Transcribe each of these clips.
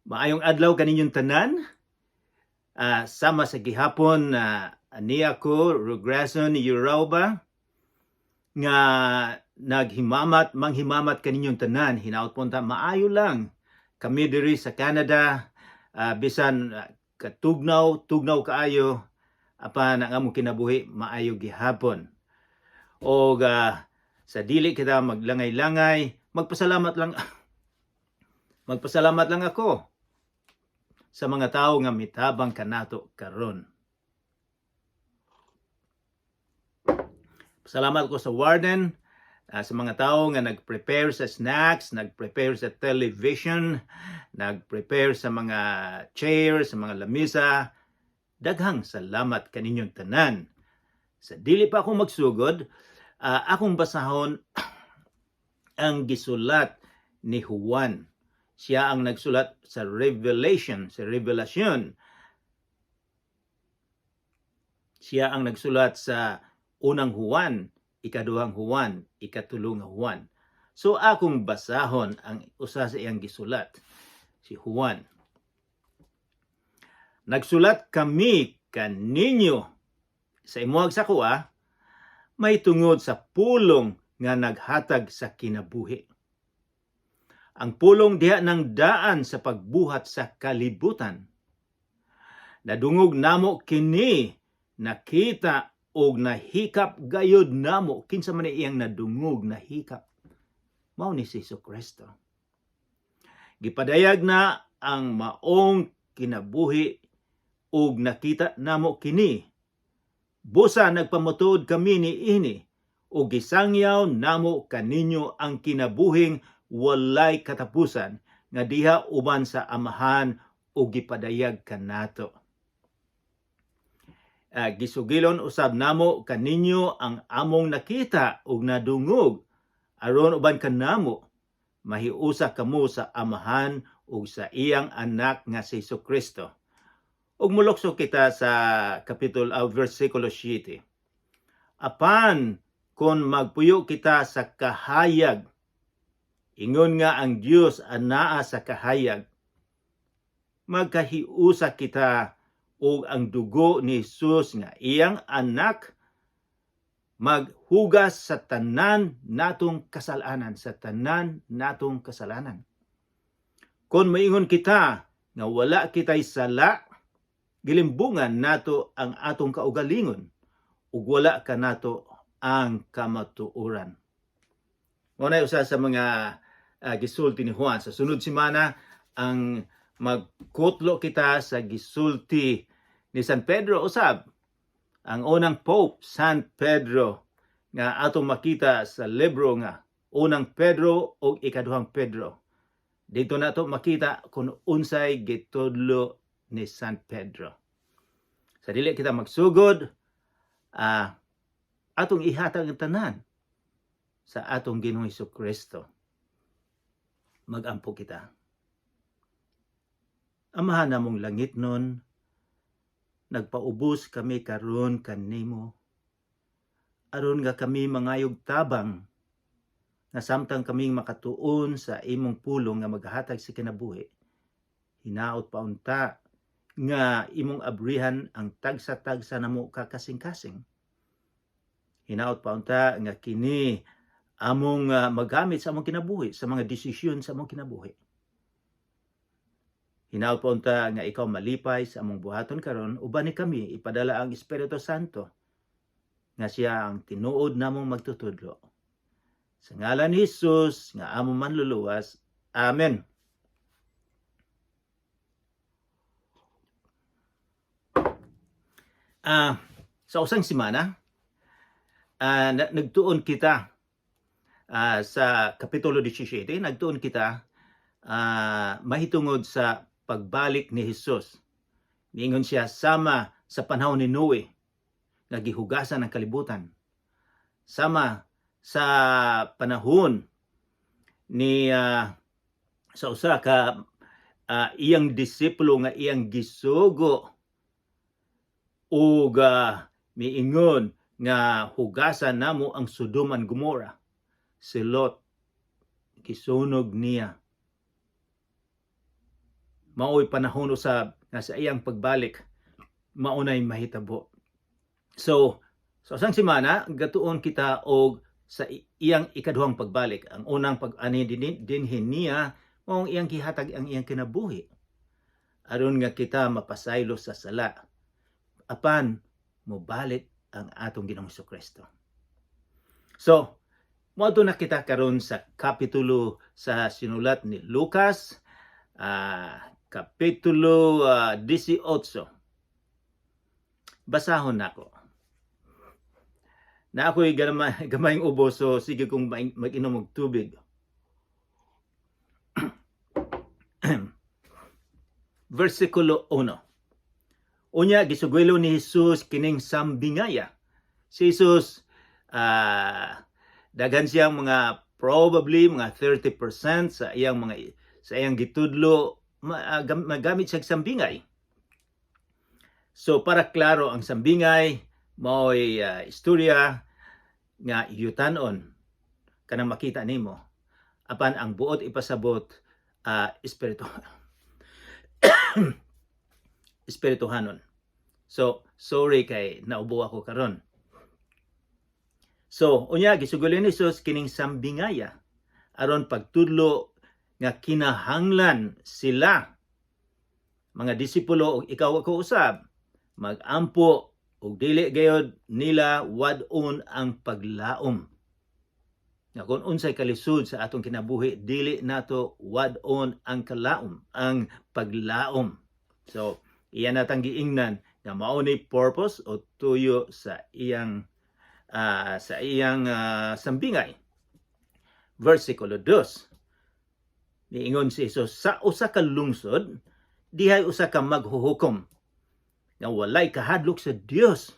Maayong adlaw kaninyong tanan. Sama sa gihapon aniya ko Regreson Europa nga manghimamat kaninyong tanan. Hinaut punta maayo lang kami diri sa Canada, bisan tugnaw kaayo apan ang among kinabuhi maayo gihapon. O sa dili kita maglangay-langay, magpasalamat lang ako sa mga tao nga mitabang kanato karon. Salamat ko sa warden, sa mga tao nga nag-prepare sa snacks, nag-prepare sa television, nag-prepare sa mga chairs, sa mga lamisa. Daghang salamat kaninyong tanan. Sa dili pa ako magsugod, akong basahon ang gisulat ni Juan. Siya ang nagsulat sa Revelation, sa Revelasyon. Siya ang nagsulat sa unang Juan, ikaduhang Juan, ikatulong Juan. So akong basahon ang usa sa iyang gisulat, si Juan. Nagsulat kami kaninyo sa imuhag sa kuha, may tungod sa pulong nga naghatag sa kinabuhi. Ang pulong diha ng daan sa pagbuhat sa kalibutan. Nadungog namo kini, nakita og nahikap gayud namo. Kinsa man iyang nadungog, nahikap? Mao ni Jesucristo. Gipadayag na ang maong kinabuhi og nakita namo kini. Busa nagpamutuod kami ni ini og gisangyaw namo kaninyo ang kinabuhing walay katapusan nga diha uban sa Amahan o gipadayag kanato. Gisugilon usab namo kaninyo ang among nakita ug nadungog aron uban kanamo mahiusa kamo sa Amahan ug sa iyang anak nga si Jesucristo. Ug mulokso kita sa versikulo 7. Apan kon magpuyo kita sa kahayag, ingon nga ang Dios anaa sa kahayag, magkahiusa kita og ang dugo ni Jesus nga iyang anak maghugas sa tanan natong kasalanan, Kon moingon kita nga wala kitay sala, gilimbungan nato ang atong kaugalingon ug wala kanato ang kamatuoran. Mao na usa sa mga gisulti ni Juan. Sa sunod semana ang magkutlo kita sa gisulti ni San Pedro usab, ang unang Pope San Pedro nga atong makita sa libro nga unang Pedro o ikaduhang Pedro. Dito nato makita kung unsay gitudlo ni San Pedro. Sa dili kita magsugod, atong ihatag ang tanan sa atong Ginoong Jesucristo. Magampo kita. Amahan namong langit nun, nagpaubos kami karon kanimo, aron nga kami mangayog tabang, nga samtang kaming makatuon sa imong pulong nga maghatag sa kinabuhi. Hinaot paunta nga imong abrihan ang tagsa-tagsa namo kakasing-kasing. Hinaot paunta nga kini among magamit sa among kinabuhi, sa mga desisyon sa among kinabuhi. Hinaot paunta nga ikaw malipay sa among buhaton karon, uban ni kami ipadala ang Espiritu Santo nga siya ang tinuod namong magtutudlo. Sa ngalan ni Jesus nga among manluluwas. Amen. Sa usang semana, nagtuon kita sa Kapitulo 17, nagtuon kita mahitungod sa pagbalik ni Jesus. Niingon siya sama sa panahon ni Noe, nga gihugasan ng kalibutan. Sama sa panahon ni sa usa ka iyang disipulo nga iyang gisugo ug miingon nga hugasan namo ang Sodom and Gomorrah. Si Lot, gisunog niya. mao'y panahon usab nga sa iyang pagbalik maunay mahitabo. So sang semana gatuon kita og sa iyang ikaduhang pagbalik. Ang unang pag-ani dinhin niya mao iyang gihatag ang iyang kinabuhi aron nga kita mapasaylo sa sala apan mobalik ang atong Ginoong Kristo. So moadto na kita karon sa kapitulo sa sinulat ni Lucas, kapitulo 18. Basahon nako. Na ako'y gamayng ubo, so sige kong mag-inom og tubig. Versikulo 1. Unya gisugwelo ni Jesus kining sambingaya. Si Jesus daghan siyang mga probably mga 30% sa iyang gitudlo magamit siya sambingay. So para klaro ang sambingay mao'y istorya nga iyutanon kanang makita nimo apan ang buot ipasabot espirituhanon. So sorry kay naubo ako karon. So unya gisugol ni Jesus kining sambingaya aron pagtudlo nga kinahanglan sila mga disipulo ug ikaw ako usab magampo ug dili gayud nila wad-on ang paglaom. Nga kung unsay kalisod sa atong kinabuhi dili nato wad-on ang kalaom, ang paglaom. So iyan natang giingnan nga mao ni purpose o tuyo sa iyang sambingay. Versikulo 2. Niingon si Jesus, sa usa ka lungsod dihay usa ka maghuhukom nga walay kahadlok sa Dios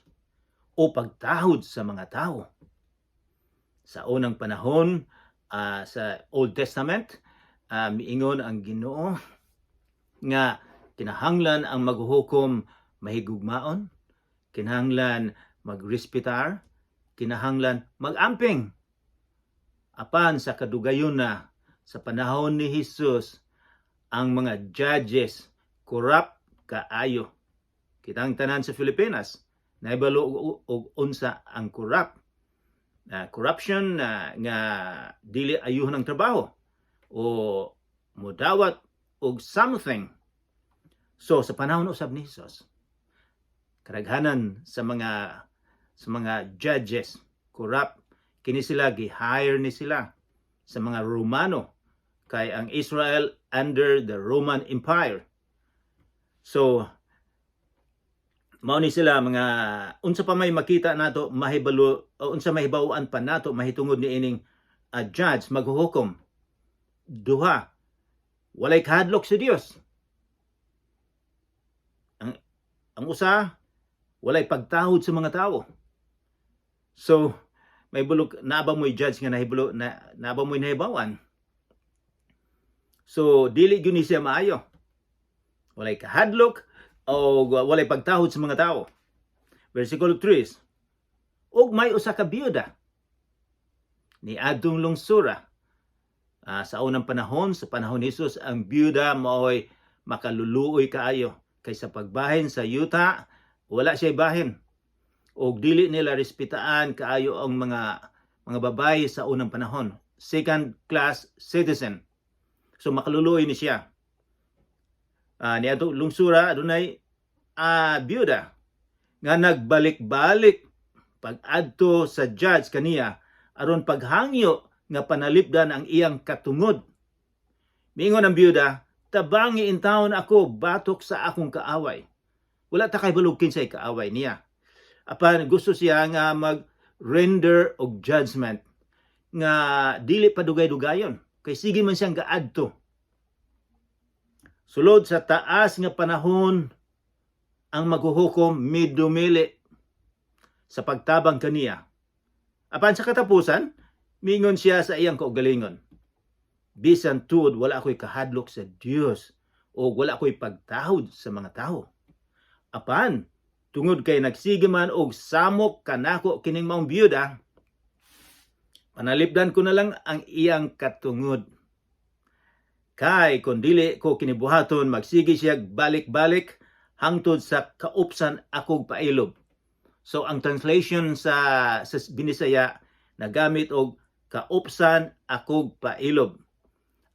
o pagtahod sa mga tao. Sa unang panahon sa Old Testament, miingon ang Ginoo nga kinahanglan ang maghuhukom mahigugmaon, kinahanglan magrespetar, kinahanglan magamping. Apan sa kadugayon na sa panahon ni Jesus, ang mga judges corrupt kaayo. Kitang tanan sa Pilipinas, naibalo og unsa ang corruption nga dili ayuhon ang trabaho o modawat og something. So sa panahon usab ni Jesus, kadaghanan sa mga judges corrupt, kini sila gi-hire ni sila sa mga Romano kay ang Israel under the Roman Empire. So mao ni sila mga unsa pa may makita nato mahibalo o unsa mahibaw-an pa nato mahitungod ni ining judge maghuhukom. Duha, walay kahadlok sa Dios. Ang usa, walay pagtahod sa mga tao. So may bulog naaba mo'y judge nga nahibalo naaba mo'y nahibawan. So dili gyud ni siya maayo. Walay kahadlok o walay pagtahod sa mga tao. Versikulo 3. Og may usa ka biyuda ni adtong lungsura. Sa unang panahon, sa panahon ni Jesus, ang biyuda mao'y makaluluoy kaayo kaysa pagbahin sa yuta, wala siya bahin. Og dili nila respetaan kaayo ang mga babae sa unang panahon. Second class citizen. So makaluluoy ni siya. Ni adto lungsura adunay biyuda nga nagbalik-balik pag-adto sa judge kaniya aron paghangyo nga panalipdan ang iyang katungod. Miingon ang biyuda, tabangi in taon ako batok sa akong kaaway. Wala ta kay balog kinsay kaaway niya. Apan gusto siya nga mag-render og judgment nga dili pa dugay-dugayon kay sige man siyang gaadto. Sulod sa taas nga panahon, ang maghuhukom midumili sa pagtabang kaniya. Apan sa katapusan, mingon siya sa iyang kaugalingon. Bisan tuod wala ako'y kahadlok sa Dios o wala ako'y pagtahod sa mga tao. Apan, tungod kay nagsige man og samok kanako kining maong biyuda, panalipdan ko na lang ang iyang katungod. Kay kung dili ko kinibuhaton, magsige siya balik-balik hangtod sa kaupsan akog pailob. So ang translation sa Binisaya nagamit og kaupsan akog pailob.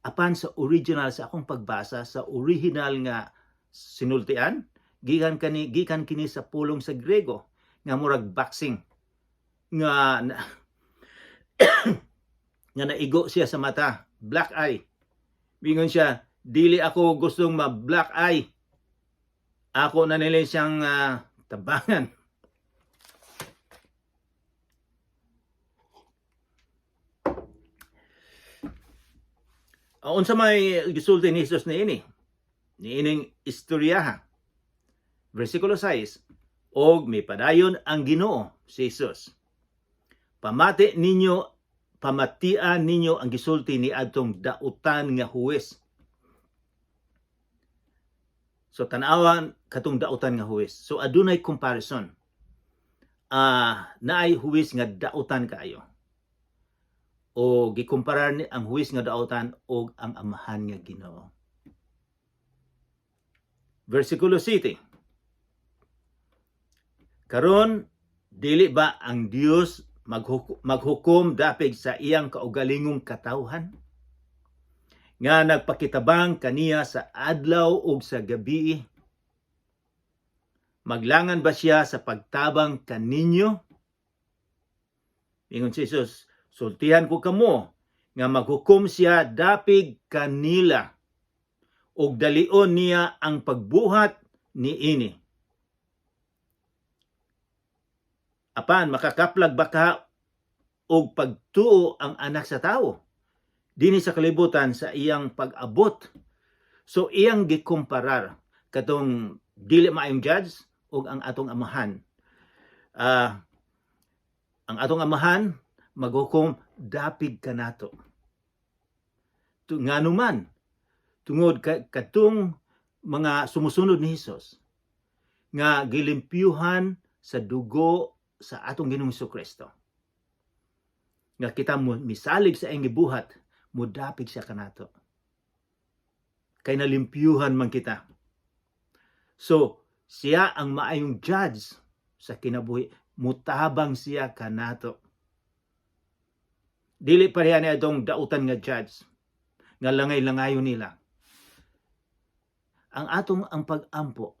Apan sa original sa akong pagbasa sa original nga sinultian, gikan kini sa pulong sa Grego nga murag boxing nga nga naigo siya sa mata, black eye. Bingon siya, dili ako gustong ma-black eye. Ako na nila siyang tabangan. Unsa may gisulti ni Jesus ni ining istoryaha. Versikulo 6, og may padayon ang Ginoo si Jesus. Pamatian ninyo ang gisulti ni adtong dautan nga huwes. So tanawan katong dautan nga huwes. So adunay comparison. Naay huwes nga dautan kaayo. O gikumparar ni ang huwes nga dautan og ang amahan nga Ginoo. Versikulo 7. Karon dili ba ang Dios maghukom dapig sa iyang kaugalingong katawhan nga nagpakitabang kaniya sa adlaw ug sa gabi? Maglangan ba siya sa pagtabang kaninyo? Ingon si Jesus, sultihan ko kamo nga maghukom siya dapig kanila ug dalion niya ang pagbuhat niini. Apan makakaplag baka og pagtuo ang anak sa tawo dinhi sa kalibutan sa iyang pag-abot. So iyang gikumparar katong dili maayong judge og ang atong amahan. Ang atong amahan maghukom dapig kanato. Nganuman tungod katong mga sumusunod ni Hesus nga gilimpyuhan sa dugo sa atong Ginoong Jesucristo. Nga kita mo misalig sa iyang gibuhat, mudapig siya kanato. Kay nalimpyuhan man kita. So, siya ang maayong judge sa kinabuhi, mutabang siya kanato. Dili pareha niya itong dautan nga judge, nga langay-langayon nila. Ang pag-ampo,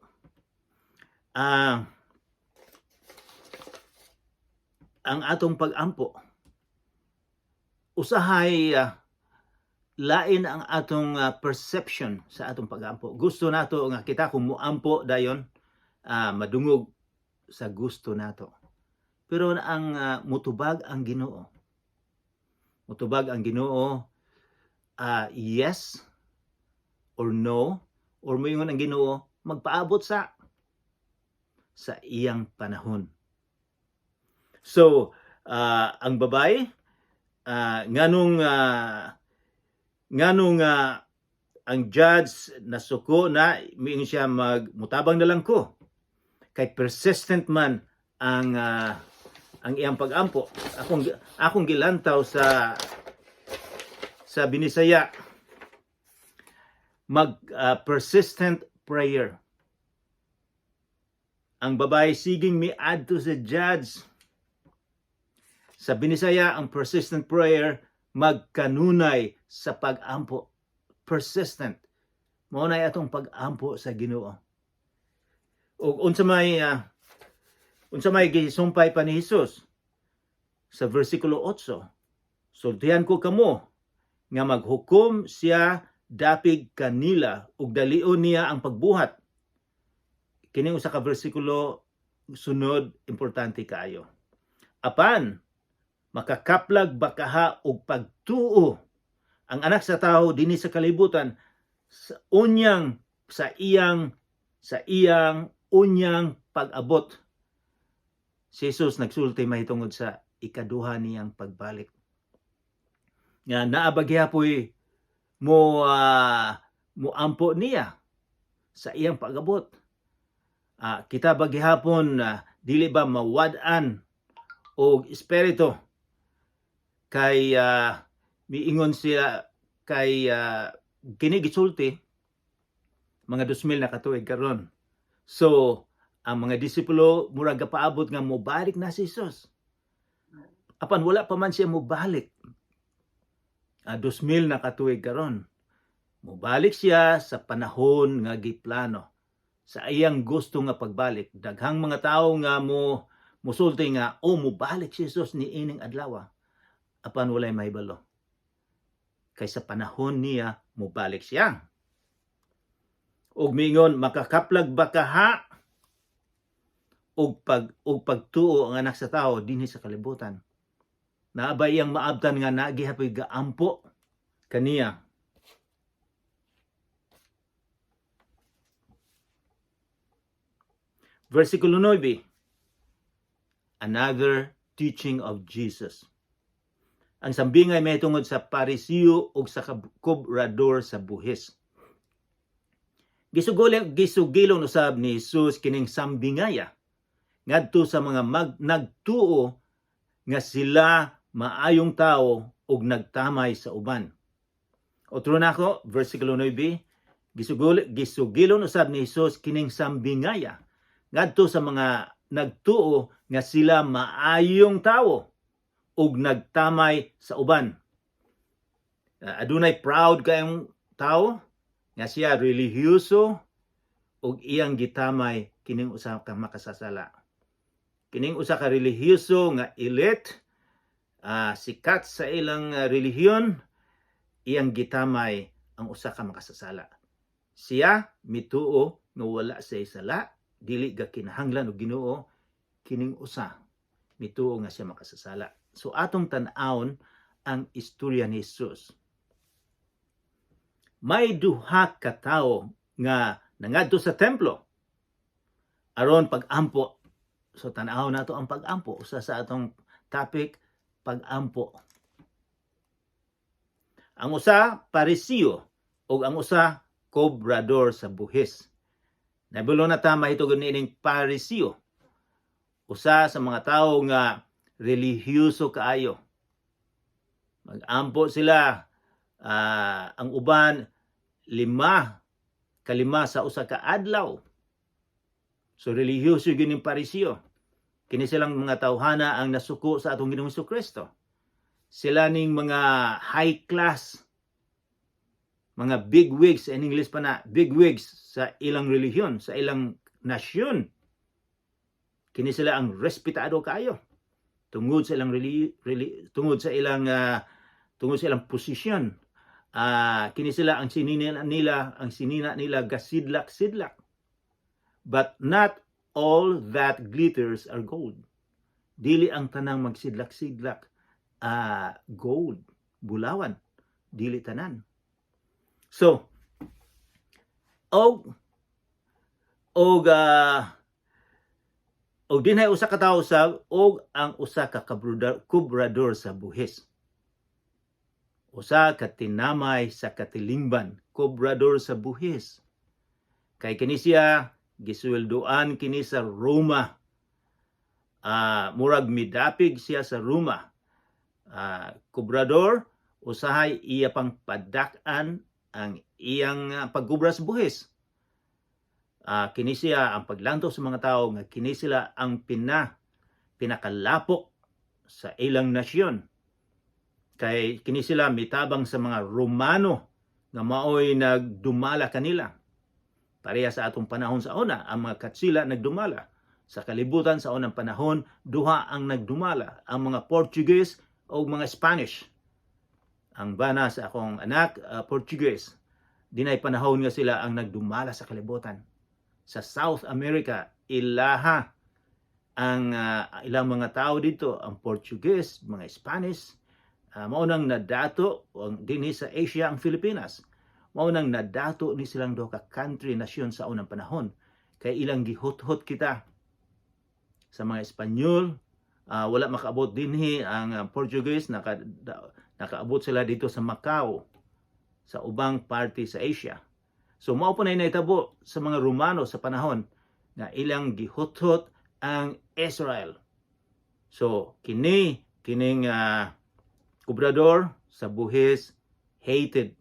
ang atong pag-ampo usahay lain ang atong perception sa atong pag-ampo. Gusto nato nga kita kung muampo dayon madungog sa gusto nato. Pero ang mutubag ang Ginoo. Mutubag ang Ginoo yes or no, or moingon ang Ginoo magpaabot sa iyang panahon. So, ang babae, nganong ang judge nasuko na, miingon siya mutabang na lang ko. Kay persistent man ang iyang pag-ampo. Akong gilantaw sa Binisaya, persistent prayer. Ang babae siging miadto sa judge. Sa Binisaya, ang persistent prayer magkanunay sa pag-ampo. Persistent. Mao na atong pag-ampo sa Ginoo. O unsa may gisumpay pa ni Hesus sa versikulo 8. Sultihan ko kamo nga maghukom siya dapig kanila ug dalion niya ang pagbuhat. Kini usa ka versikulo sunod importante kaayo. Apan makakaplag bakaha og pagtuo ang anak sa tawo dinhi sa kalibutan sa iyang unyang pag-abot. Si Jesus nagsulti mahitungod sa ikaduha niyang pagbalik. Nga naabagyapoy mo ampo niya sa iyang pag-abot. Kita bagyapon dili ba mawad-an og espiritu kay miingon sila kay kini gisulti mga 2,000 na katuig karon. So ang mga disipulo murag gapaabot nga mobalik na si Jesus. Apan wala pa man siya mobalik. 2,000 na katuig karon. Mobalik siya sa panahon nga giplano. Sa iyang gusto nga pagbalik. Daghang mga tawo nga musulti nga mobalik si Jesus ni ining adlaw. Apan walay mahibalo. Kay sa panahon niya mobalik siya. Ug mingon makakaplag ba kaha og pagtuo ang anak sa tawo dinhi sa kalibutan. Naabay iyang maabtan nga nagihapoy gaampo kaniya. Versikulo 9. Another teaching of Jesus. Ang sambingay may tungod sa Parisiyo ug sa kubrador sa buhis. Gisugilon usab ni Jesus kining sambingaya ngadto sa mga nagtuo nga sila maayong tao ug nagtamay sa uban. Otro nako, versikulo 9, gisugilon usab ni Jesus kining sambingaya ngadto sa mga nagtuo nga sila maayong tao ug nagtamay sa uban. Adunay proud kayong tao nga siya relihiyoso ug iyang gitamay kining usa ka makasasala. Kining usa ka relihiyoso nga elite, sikat sa ilang relihiyon, iyang gitamay ang usa ka makasasala. Siya mituo nga wala sa sala, dili ga kinahanglan og Ginoo, kining usa mituo nga siya makasasala. So atong tan-awon ang istorya ni Jesus. May duha ka tawo nga nangadto sa templo aron pag-ampo. So tan-aw nato ang pag-ampo, usa sa atong topic, pag-ampo. Ang usa Parisiyo ug ang usa kobrador sa buhis. Nabulo na ta mahitugod niining Parisiyo, usa sa mga tawo nga relihiyoso kaayo. Mag-ampo sila, ang uban 5 sa usa ka adlaw. So relihiyoso gyud ning Parisiyo. Kini silang mga tawhana ang nasuko sa atong Ginoong Jesucristo. Sila ning mga high class, mga big wigs, in English pa na, big wigs sa ilang relihiyon, sa ilang nasyon. Kini sila ang respetado kaayo tungod sa ilang tungod sa ilang posisyon. Kini sila ang sinina nila gasidlak-sidlak. But not all that glitters are gold. Dili ang tanang magsidlak-sidlak gold, bulawan, dili tanan. So og dinhay usa ka tawo ang usa ka kubrador sa buhis. Usa ka tinamay sa katilingban, kubrador sa buhis. Kay kini siya gisweldoan kini sa Roma. Murag midapig siya sa Roma. Kubrador, usahay iya pang padak-an ang iyang pagkubra sa buhis. Kini siya ang paglantaw sa mga tao nga kini sila ang pinakalapok sa ilang nasyon. Kay kini sila mitabang sa mga Romano nga maoy nagdumala kanila. Pareha sa atong panahon sa una, ang mga Katsila nagdumala. Sa kalibutan sa unang panahon, duha ang nagdumala, ang mga Portuguese o mga Spanish. Ang bana sa akong anak, Portuguese. Dinay panahon nga sila ang nagdumala sa kalibutan. Sa South America, ilaha ang ilang mga tao dito, ang Portuguese, mga Spanish, maunang nadato dinhi sa Asia ang Pilipinas. Maunang nadato ni silang duha ka country, nasyon sa unang panahon. Kay ilang gihot-hot kita sa mga Espanyol, wala makaabot dinhi ang Portuguese, nakaabot sila dito sa Macau, sa ubang parte sa Asia. So mao pa na naitabo sa mga Romano sa panahon nga ilang gihot-hot ang Israel. So kining kubrador sa buhis hated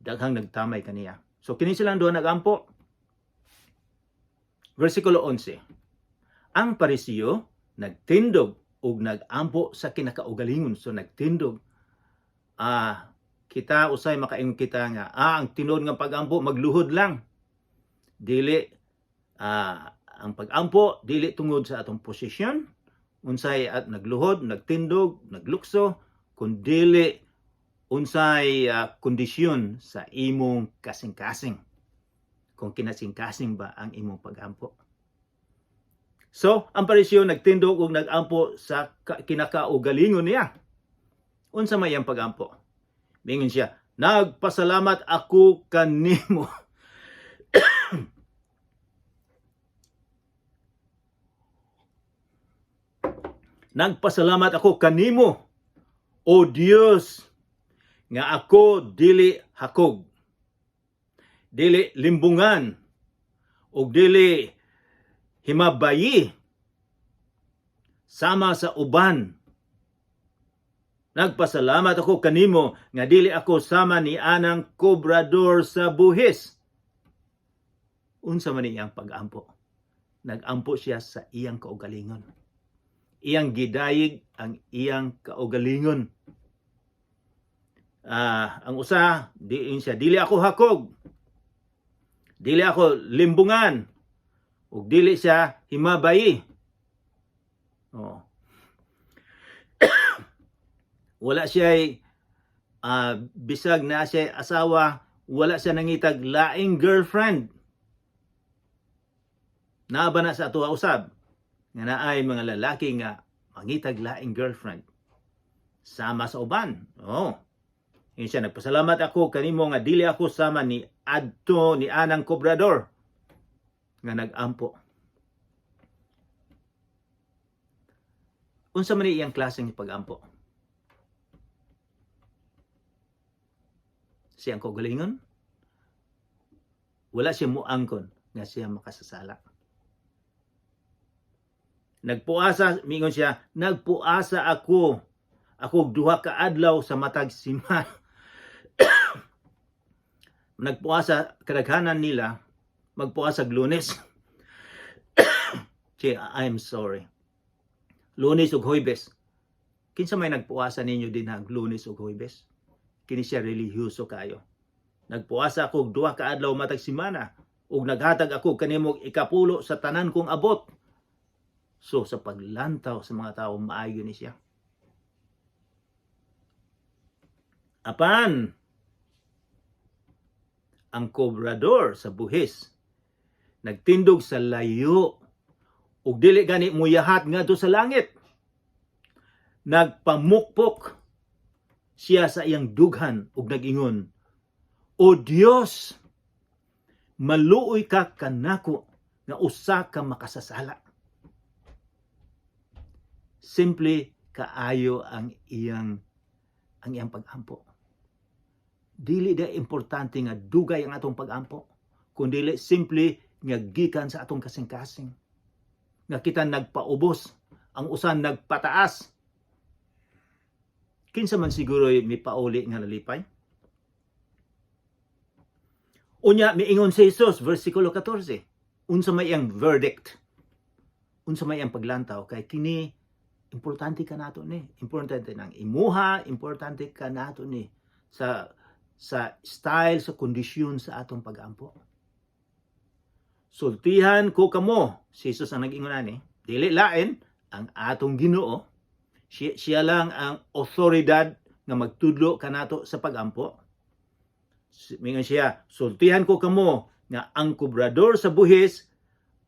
daghang nagtamay kaniya. So kini silang duha nagampo. Versikulo 11. Ang Parisiyo nagtindog ug nagampo sa kinakaugalingon. So nagtindog. Kita usay makaingon kita nga ang tinuod nga pagampo magluhod lang. Dili ang pagampo dili tungod sa atong posisyon, unsay at nagluhod, nagtindog, naglukso, kundi unsay kondisyon sa imong kasing-kasing. Kung kinasing-kasing ba ang imong pagampo. So, ang Pariseo nagtindog ug nagampo sa kinakaugalingon niya. Unsa may ang pagampo? Mingon siya, nagpasalamat ako kanimo. Nagpasalamat ako kanimo, O Dios, nga ako dili hakog, dili limbungan, ug dili himabayi sama sa uban. Nagpasalamat ako kanimo nga dili ako sama ni anang kobrador sa buhis. Unsa man iyang pag-ampo? Nagampo siya sa iyang kaugalingon. Iyang gidayig ang iyang kaugalingon. Ang usa, dili ako hakog, dili ako limbungan, ug dili siya himabayi. Wala siya bisag na siya asawa, wala siya nangitag laing girlfriend. Naaba na sa atuwa usab nga naay mga lalaki nga mangitag laing girlfriend sama sa uban. Yun siya, nagpasalamat ako kanimo nga dili ako sama ni adto ni anang kobrador nga nagampo. Unsa man iyang klaseng pagampo? Siyang kaugalingon, wala siya muangkon nga siya makasasala. Nagpuasa, mingon siya, nagpuasa ako duha ka adlaw sa matag simana. Nagpuasa, kadaghanan nila, magpuasa Lunes. I'm sorry. Lunes ug Huwebes. Kinsa may nagpuasa ninyo din hag Lunes ug Huwebes? Kini siya relihiyoso kayo. Nagpuasa ako duha ka adlaw matag simana ug naghatag ako kanimo ikapulo sa tanan kong abot. So sa paglantaw sa mga tao maayo ni siya. Apan ang kobrador sa buhis nagtindog sa layo ug dili gani muyahat ngadto sa langit. Nagpamukpok siya sa iyang dughan ug nagingon, O Dios, maluoy ka kanako nga usa ka makasasala. Simple kaayo ang iyang pag-ampo. Dili da importante nga dugay ang atong pag-ampo, kundi simple nga gikan sa atong kasing-kasing. Nga kita nagpaubos, ang usan nagpataas. Kinsa man siguro may pauli nga nalipay? Unya miingon si Jesus, versikulo 14. Unsa may iyang verdict? Unsa may iyang paglantaw? Kay kini importante ka nato ni. Importante nang imuha, importante ka nato ni sa style, sa kondisyon sa atong pag-ampo. Sultihan ko kamo, si Jesus ang nag-ingon ani, dili lain ang atong Ginoo. Siya lang ang otoridad nga magtudlo kanato sa pag-ampo. Mingon siya, sultihan ko kamo nga ang kobrador sa buhis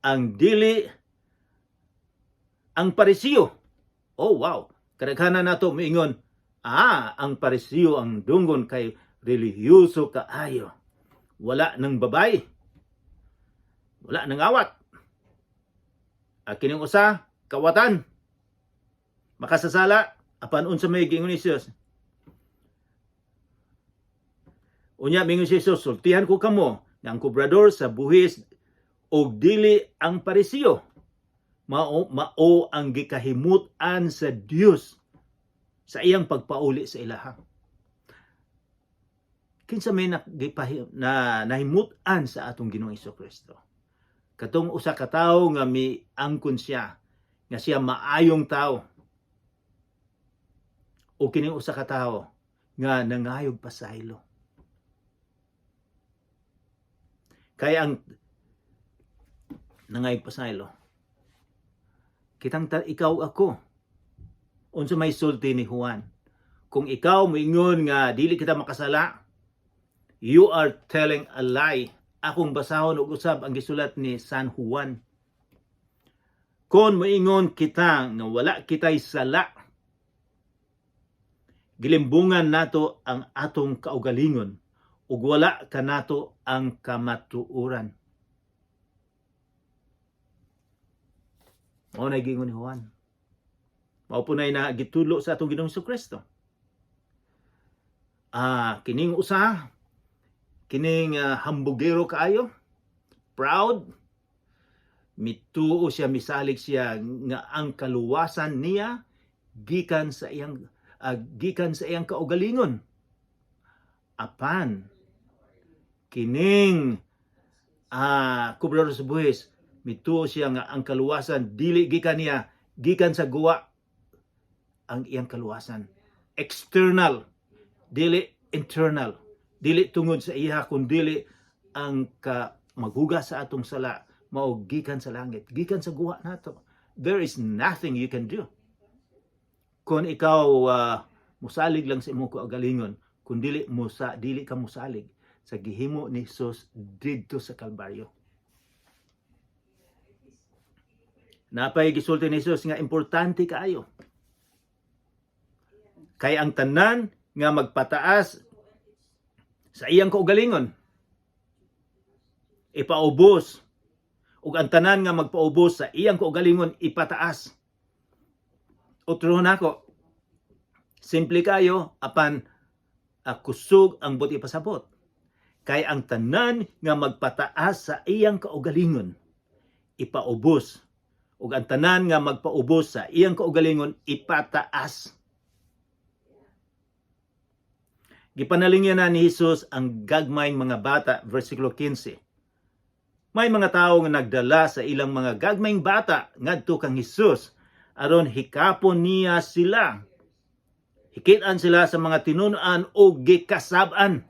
ang dili ang Parisiyo. Oh wow, kadaghanan nato miingon, ang Parisiyo ang dunggon kay relihiyoso kaayo. Wala nang babay. Wala nang awat. Kining usa, kawatan. Makasasala apan unsa may giingon ni Jesus. Unya mingon si Jesus, sultihan ko kamo nga ang kobrador sa buhis og dili ang Parisiyo. Mao ang gikahimutan sa Dios sa iyang pagpauli sa ilaha. kinsa may nahimutan sa atong Ginoong Hesukristo. Katong usa ka tawo nga miangkon siya nga siya maayong tawo. O kining usa ka tawo nga nangayog pasaylo. Kaya ang nangayog pasaylo, kitang ikaw ako. Unsa may sulti ni Juan? Kung ikaw moingon nga dili kita makasala, you are telling a lie. Akong basahon og usab ang gisulat ni San Juan. Kung moingon kita nga wala kitay sala, gilimbungan nato ang atong kaugalingon ug wala kanato ang kamatuoran. Mao na gingon ni Juan. Mao po na gitulo sa atong Ginoong Hesukristo. Kining usa, kining hambugero kaayo, proud, mituo siya, misalig siya nga ang kaluwasan niya gikan sa iyang kaugalingon. Apan kining kubrador sa buhis, mituo siya nga ang kaluwasan dili gikan niya, gikan sa guwa ang iyang kaluwasan. External, dili internal. Dili tungod sa iya kundi ang maghugas sa atong sala mao gikan sa langit, gikan sa guwa nato. There is nothing you can do. Kung ikaw musalig lang sa imong kaugalingon, kung dili ka musalig sa gihimo ni Jesus didto sa Kalbaryo. Napay gisulti ni Jesus nga importante kaayo. Kay ang tanan nga magpataas sa iyang kaugalingon, ipaubos. Ug ang tanan nga magpaubos sa iyang kaugalingon, ipataas. Utrohon ako, simple kayo, apan kusog ang buti pasabot. Kay ang tanan nga magpataas sa iyang kaugalingon, ipaubos. Ug ang tanan nga magpaubos sa iyang kaugalingon, ipataas. Gipanalingyan na ni Jesus ang gagmayng mga bata, versikulo 15. May mga tao nga nagdala sa ilang mga gagmayng bata ngadto kang Jesus aron hikapon niya sila. Hikitan sila sa mga tinunan o gikasab-an.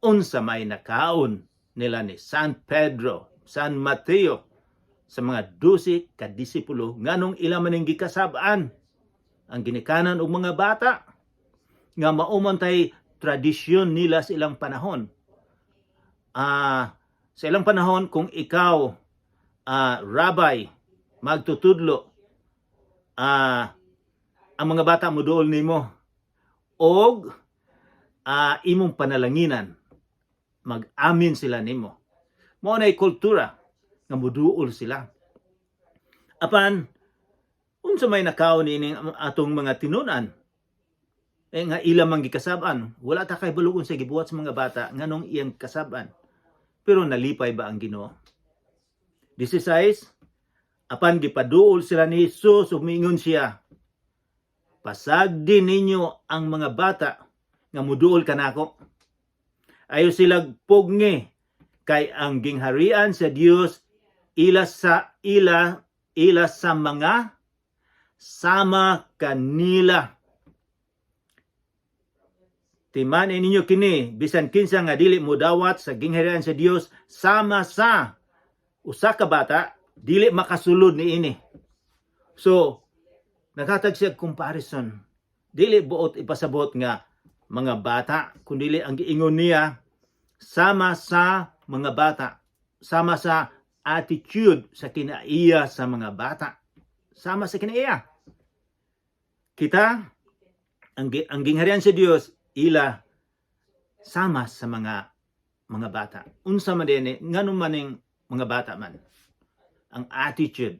Unsa may nakaon nila ni San Pedro, San Mateo sa mga 12 ka disipulo nganong ila maning gikasab-an ang ginikanan og mga bata nga maumantay tradisyon nila sa ilang panahon. Sa ilang panahon, kung ikaw, rabbi, magtutudlo, ang mga bata mo dool nimo, og imong panalanginan, mag-amin sila nimo. Mao na'y kultura nga muduol sila. Apan, unsa may nakaon ini atong mga tinunan, nga ilang mang gikasab-an, wala ta kay balugon sa gibuhat sa mga bata nganong iyang kasab-an. Pero nalipay ba ang Ginoo? 16, apan gipaduol sila ni Jesus, umingon siya, pasagdi ninyo ang mga bata nga muduol kanako. Ayo sila pugni kay ang gingharian sa Dios ila sa mga sama kanila. Timan ninyo kini, bisan kinsa nga dili mo dawat sa gingharian sa Dios sama sa usa ka bata, dili makasulod ni ini. So, naghatag siya comparison. Dili buot ipasabot nga mga bata, kundi ang giingon niya sama sa mga bata, sama sa attitude sa kinaiya sa mga bata, sama sa kinaiya. Kita, ang gingharian sa Dios, ila sama sa mga bata. Unsa man din ngano maning mga bata man. Ang attitude.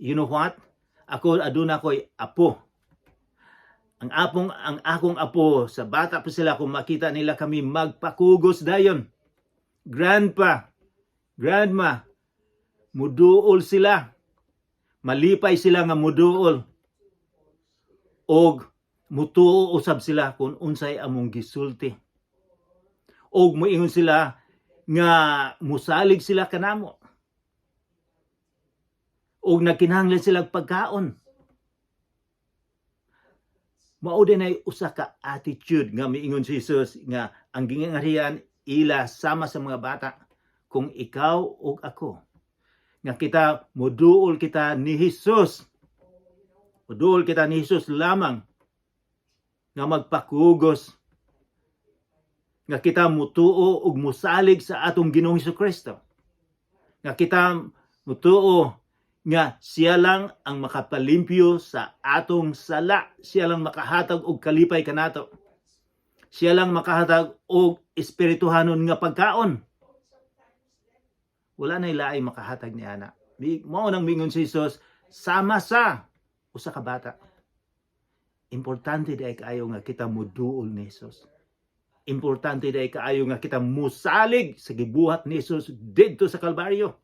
You know what? Ako aduna ko'y apo. Ang akong apo sa bata pa sila, kung makita nila kami magpakugos dayon. Grandpa, grandma, muduol sila. Malipay sila nga muduol. Og mutuo usab sila kung unsay among gisulti. o moingon sila nga musalig sila kanamo o nagkinahanglan sila pagkaon. Mao din ay usa ka attitude nga miingon si Jesus nga ang gingharian ila sama sa mga bata. Kung ikaw o ako nga kita moduol kita ni Jesus, moduol kita ni Jesus lamang nga magpakugos, nga kita mutuo ug musalig sa atong Ginoong Hesukristo, nga kita mutuo nga siya lang ang makapalimpyo sa atong sala, siya lang makahatag og kalipay kanato, siya lang makahatag og espirituhanon nga pagkaon. Wala na ilaay makahatag ni ana. Mao nang mingon si Jesus sama sa usa ka bata. Importante day kaayo nga kita moduol ni Jesus. Importante day kaayo nga kita musalig sa gibuhat ni Jesus didto sa Kalbaryo.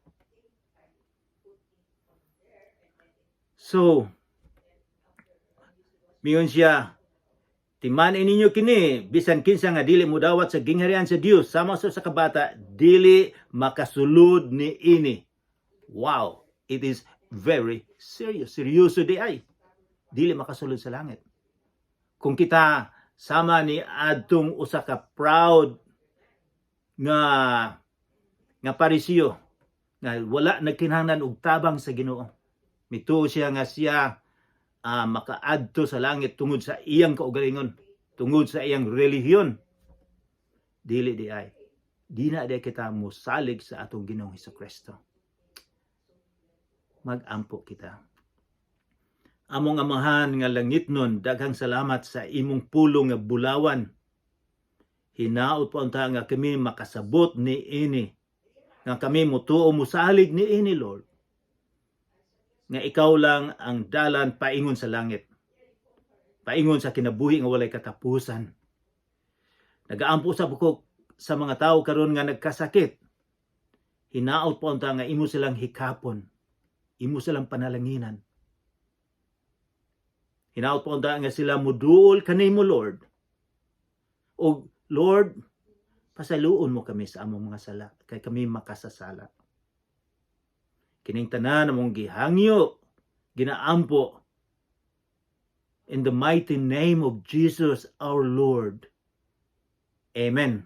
So, mingon siya, timanin ninyo kini, bisan kinsa nga dili mo dawat sa gingharian sa Dios, sama sa kabata, dili makasulod ni ini. Wow, it is very serious. Seryoso di ay. Dili makasulod sa langit. Kung kita sama ni adtong usa ka proud nga Parisiyo, nga wala nagkinahanglan og tabang sa Ginoo. Mituo siya nga siya makaadto sa langit tungod sa iyang kaugalingon, tungod sa iyang relihiyon. Dili di ay. Di na di kita musalig sa atong Ginoong Hesukristo. Mag-ampo kita. Among amahan nga langitnon, daghang salamat sa imong pulong nga bulawan. Hinaot po unta nga kami makasabot ni ini. Nga kami mutuo musalig ni ini, Lord. Nga ikaw lang ang dalan paingon sa langit. Paingon sa kinabuhi nga walay katapusan. Nagaampo sa bukok sa mga tao karon nga nagkasakit. Hinaot po unta nga imo silang hikapon. Imo silang panalanginan. Hinaot po unta nga sila muduol kanimo, Lord. O Lord, pasaluon mo kami sa among mga sala kay kami makasasala. Kining tanan among gihangyo, ginaampo in the mighty name of Jesus our Lord. Amen.